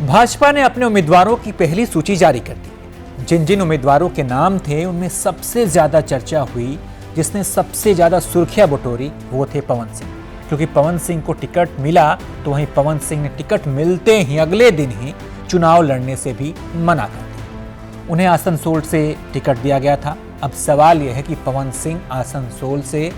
भाजपा ने अपने उम्मीदवारों की पहली सूची जारी कर दी। जिन जिन उम्मीदवारों के नाम थे उनमें सबसे ज्यादा चर्चा हुई, जिसने सबसे ज्यादा सुर्खियां बटोरी, वो थे पवन सिंह। क्योंकि पवन सिंह को टिकट मिला तो वहीं पवन सिंह ने टिकट मिलते ही अगले दिन ही चुनाव लड़ने से भी मना कर दिया। उन्हें आसनसोल से टिकट दिया गया था। अब सवाल यह है कि पवन सिंह आसनसोल से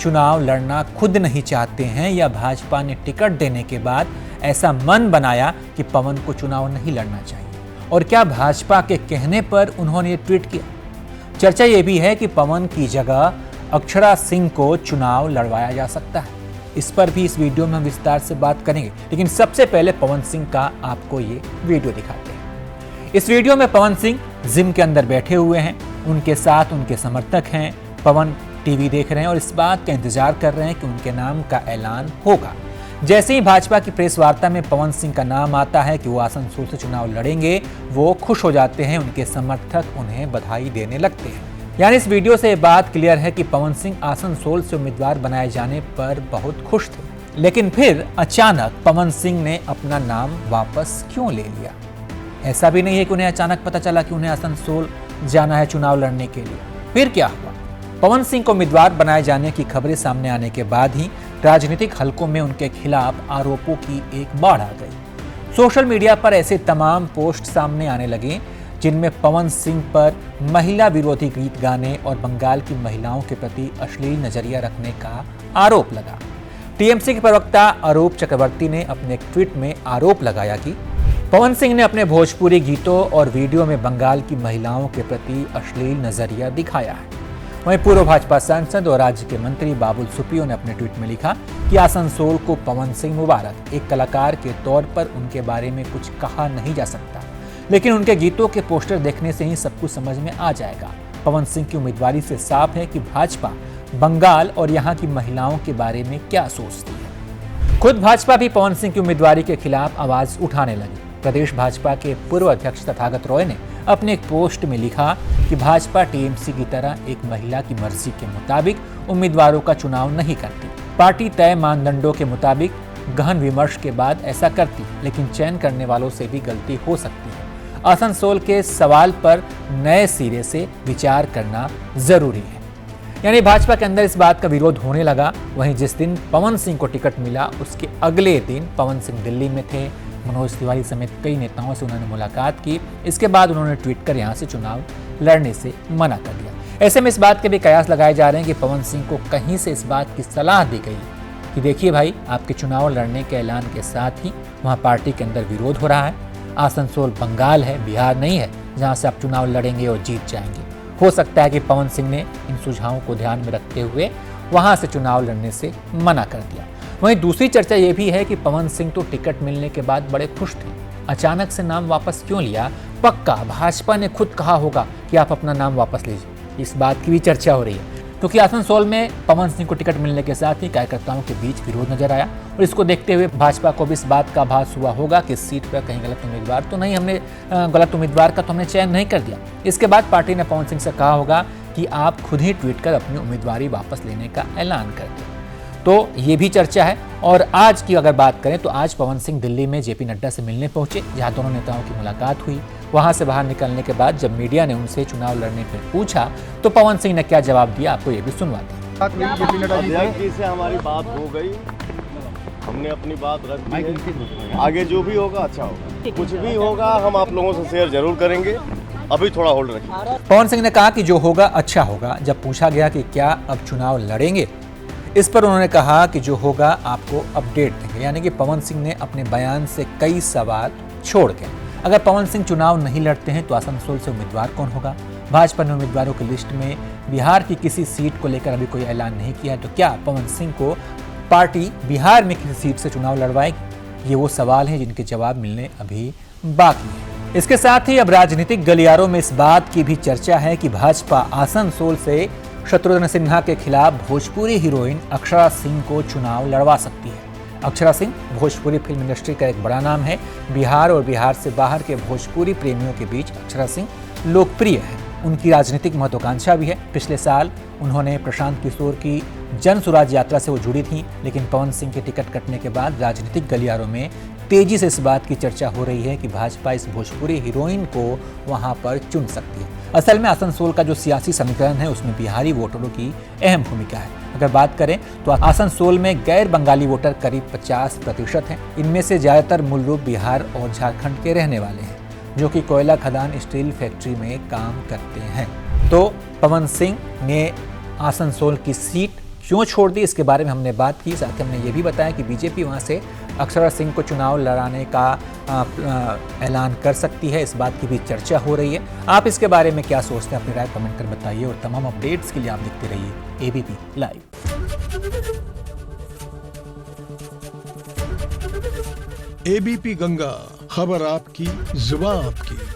चुनाव लड़ना खुद नहीं चाहते हैं या भाजपा ने टिकट देने के बाद ऐसा मन बनाया कि पवन को चुनाव नहीं लड़ना चाहिए, और क्या भाजपा के कहने पर उन्होंने ये ट्वीट किया। चर्चा ये भी है कि पवन की जगह अक्षरा सिंह को चुनाव लड़वाया जा सकता है। इस पर भी इस वीडियो में हम विस्तार से बात करेंगे, लेकिन सबसे पहले पवन सिंह का आपको ये वीडियो दिखाते हैं। इस वीडियो में पवन सिंह जिम के अंदर बैठे हुए हैं, उनके साथ उनके समर्थक हैं। पवन टीवी देख रहे हैं और इस बात का इंतजार कर रहे हैं कि उनके नाम का ऐलान होगा। जैसे ही भाजपा की प्रेस वार्ता में पवन सिंह का नाम आता है कि वो आसनसोल से चुनाव लड़ेंगे, वो खुश हो जाते हैं। उनके समर्थक उन्हें बधाई देने लगते हैं। यानी इस वीडियो से ये बात क्लियर है कि पवन सिंह आसनसोल से उम्मीदवार बनाए जाने पर बहुत खुश थे। लेकिन फिर अचानक पवन सिंह ने अपना नाम वापस क्यों ले लिया? ऐसा भी नहीं है कि उन्हें अचानक पता चला कि उन्हें आसनसोल जाना है चुनाव लड़ने के लिए। फिर क्या हुआ? पवन सिंह को उम्मीदवार बनाए जाने की खबरें सामने आने के बाद ही राजनीतिक हलकों में उनके खिलाफ आरोपों की एक बाढ़ आ गई। सोशल मीडिया पर ऐसे तमाम पोस्ट सामने आने लगे जिनमें पवन सिंह पर महिला विरोधी गीत गाने और बंगाल की महिलाओं के प्रति अश्लील नजरिया रखने का आरोप लगा। टीएमसी के प्रवक्ता अरूप चक्रवर्ती ने अपने एक ट्वीट में आरोप लगाया कि पवन सिंह ने अपने भोजपुरी गीतों और वीडियो में बंगाल की महिलाओं के प्रति अश्लील नजरिया दिखाया है। वहीं पूर्व भाजपा सांसद और राज्य के मंत्री बाबुल सुप्रियो ने अपने ट्वीट में लिखा कि आसनसोल को पवन सिंह मुबारक। एक कलाकार के तौर पर उनके बारे में कुछ कहा नहीं जा सकता, लेकिन उनके गीतों के पोस्टर देखने से ही सब कुछ समझ में आ जाएगा। पवन सिंह की उम्मीदवारी से साफ है कि भाजपा बंगाल और यहाँ की महिलाओं के बारे में क्या सोचती है। खुद भाजपा भी पवन सिंह की उम्मीदवारी के खिलाफ आवाज उठाने लगी। प्रदेश भाजपा के पूर्व अध्यक्ष तथागत रॉय ने अपने एक पोस्ट में लिखा कि भाजपा टीएमसी की तरह एक महिला की मर्जी के मुताबिक उम्मीदवारों का चुनाव नहीं करती। पार्टी तय मानदंडों के मुताबिक गहन विमर्श के बाद ऐसा करती, लेकिन चयन करने वालों से भी गलती हो सकती है। आसनसोल के सवाल पर नए सिरे से विचार करना जरूरी है। यानी भाजपा के अंदर इस बात का विरोध होने लगा। वहीं जिस दिन पवन सिंह को टिकट मिला उसके अगले दिन पवन सिंह दिल्ली में थे। मनोज तिवारी समेत कई नेताओं से उन्होंने मुलाकात की। इसके बाद उन्होंने ट्वीट कर यहां से चुनाव लड़ने से मना कर दिया। ऐसे में इस बात के भी कयास लगाए जा रहे हैं कि पवन सिंह को कहीं से इस बात की सलाह दी गई कि देखिए भाई, आपके चुनाव लड़ने के ऐलान के साथ ही वहां पार्टी के अंदर विरोध हो रहा है। आसनसोल बंगाल है, बिहार नहीं है, जहां से आप चुनाव लड़ेंगे और जीत जाएंगे। हो सकता है कि पवन सिंह ने इन सुझावों को ध्यान में रखते हुए वहां से चुनाव लड़ने से मना कर दिया। वहीं दूसरी चर्चा यह भी है कि पवन सिंह तो टिकट मिलने के बाद बड़े खुश थे, अचानक से नाम वापस क्यों लिया? पक्का भाजपा ने खुद कहा होगा कि आप अपना नाम वापस लीजिए। इस बात की भी चर्चा हो रही है, क्योंकि आसनसोल में पवन सिंह को टिकट मिलने के साथ ही कार्यकर्ताओं के बीच विरोध नजर आया, और इसको देखते हुए भाजपा को भी इस बात का आभास हुआ होगा कि इस सीट पर कहीं गलत उम्मीदवार तो नहीं, हमने गलत उम्मीदवार का तो हमने चयन नहीं कर दिया। इसके बाद पार्टी ने पवन सिंह से कहा होगा कि आप खुद ही ट्वीट कर अपनी उम्मीदवारी वापस लेने का ऐलान कर दें। तो ये भी चर्चा है। और आज की अगर बात करें तो आज पवन सिंह दिल्ली में जेपी नड्डा से मिलने पहुंचे, जहां दोनों नेताओं की मुलाकात हुई। वहां से बाहर निकलने के बाद जब मीडिया ने उनसे चुनाव लड़ने पर पूछा तो पवन सिंह ने क्या जवाब दिया, आपको ये भी सुनवाते हैं। जी से हमारी बात हो गई, हमने अपनी बात रख दी है। आगे जो भी होगा अच्छा होगा, कुछ भी होगा हम आप लोगों से शेयर जरूर करेंगे। अभी थोड़ा होल्ड रखिए। पवन सिंह ने कहा कि जो होगा अच्छा होगा। जब पूछा गया कि क्या अब चुनाव लड़ेंगे, इस पर उन्होंने कहा कि जो होगा आपको अपडेट देंगे। यानी कि पवन सिंह ने अपने बयान से कई सवाल छोड़ के, अगर पवन सिंह चुनाव नहीं लड़ते हैं तो आसनसोल से उम्मीदवार कौन होगा? भाजपा ने उम्मीदवारों की लिस्ट में बिहार की किसी सीट को लेकर अभी कोई ऐलान नहीं किया है, तो क्या पवन सिंह को पार्टी बिहार में किसी सीट से चुनाव लड़वाएगी? ये वो सवाल हैं जिनके जवाब मिलने अभी बाकी है। इसके साथ ही अब राजनीतिक गलियारों में इस बात की भी चर्चा है कि भाजपा आसनसोल से शत्रुघ्न सिन्हा के खिलाफ भोजपुरी हीरोइन अक्षरा सिंह को चुनाव लड़वा सकती है। अक्षरा सिंह भोजपुरी फिल्म इंडस्ट्री का एक बड़ा नाम है। बिहार और बिहार से बाहर के भोजपुरी प्रेमियों के बीच अक्षरा सिंह लोकप्रिय है। उनकी राजनीतिक महत्वाकांक्षा भी है। पिछले साल उन्होंने प्रशांत किशोर की जन सुराज यात्रा से वो जुड़ी थी, लेकिन पवन सिंह के टिकट कटने के बाद राजनीतिक गलियारों में तेजी से इस बात की चर्चा हो रही है कि भाजपा इस भोजपुरी हीरोइन को वहां पर चुन सकती है। असल में आसनसोल का जो सियासी समीकरण है उसमें बिहारी वोटरों की अहम भूमिका है। अगर बात करें तो आसनसोल में गैर बंगाली वोटर करीब 50% हैं। इनमें से ज्यादातर मूल रूप बिहार और झारखंड के रहने वाले हैं, जो कि कोयला खदान स्टील फैक्ट्री में काम करते हैं। तो पवन सिंह ने आसनसोल की सीट क्यों छोड़ दी, इसके बारे में हमने बात की। साथ ही हमने ये भी बताया कि बीजेपी वहाँ से अक्षरा सिंह को चुनाव लड़ाने का ऐलान कर सकती है, इस बात की भी चर्चा हो रही है। आप इसके बारे में क्या सोचते हैं, अपनी राय कमेंट कर बताइए और तमाम अपडेट्स के लिए आप देखते रहिए एबीपी लाइव। एबीपी गंगा, खबर आपकी, जुबान आपकी।